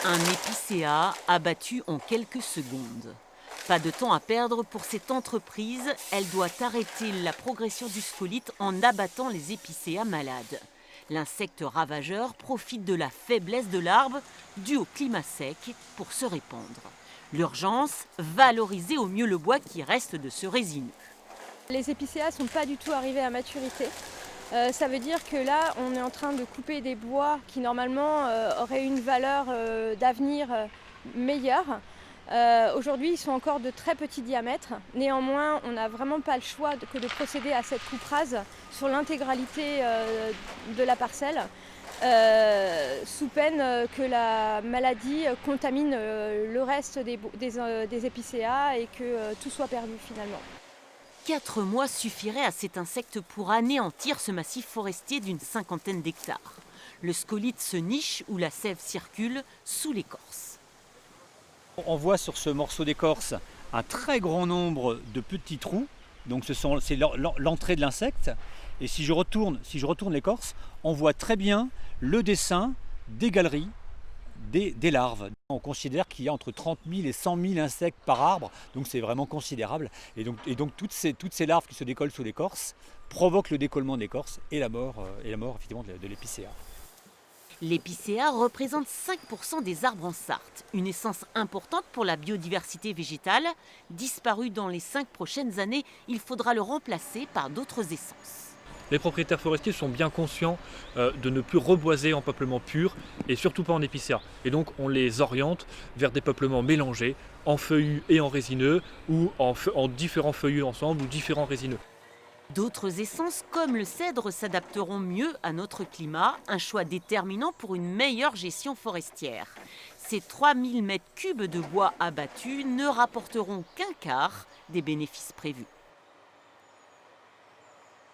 Un épicéa abattu en quelques secondes. Pas de temps à perdre pour cette entreprise, elle doit arrêter la progression du scolyte en abattant les épicéas malades. L'insecte ravageur profite de la faiblesse de l'arbre due au climat sec pour se répandre. L'urgence, valoriser au mieux le bois qui reste de ce résineux. Les épicéas ne sont pas du tout arrivés à maturité. Ça veut dire que là, on est en train de couper des bois qui normalement auraient une valeur d'avenir meilleure. Aujourd'hui, ils sont encore de très petits diamètres. Néanmoins, on n'a vraiment pas le choix que de procéder à cette coupe rase sur l'intégralité de la parcelle, sous peine que la maladie contamine le reste des épicéas et que tout soit perdu finalement. 4 mois suffiraient à cet insecte pour anéantir ce massif forestier d'une cinquantaine d'hectares. Le scolyte se niche où la sève circule sous l'écorce. On voit sur ce morceau d'écorce un très grand nombre de petits trous, donc c'est l'entrée de l'insecte. Et si je retourne l'écorce, on voit très bien le dessin des galeries des larves. On considère qu'il y a entre 30 000 et 100 000 insectes par arbre, donc c'est vraiment considérable. Et donc toutes ces larves qui se décollent sous l'écorce provoquent le décollement de l'écorce et la mort effectivement de l'épicéa. L'épicéa représente 5% des arbres en Sarthe, une essence importante pour la biodiversité végétale. Disparu dans les 5 prochaines années, il faudra le remplacer par d'autres essences. Les propriétaires forestiers sont bien conscients de ne plus reboiser en peuplement pur et surtout pas en épicéa. Et donc on les oriente vers des peuplements mélangés, en feuillus et en résineux, ou en différents feuillus ensemble ou différents résineux. D'autres essences comme le cèdre s'adapteront mieux à notre climat, un choix déterminant pour une meilleure gestion forestière. Ces 3000 m3 de bois abattus ne rapporteront qu'un quart des bénéfices prévus.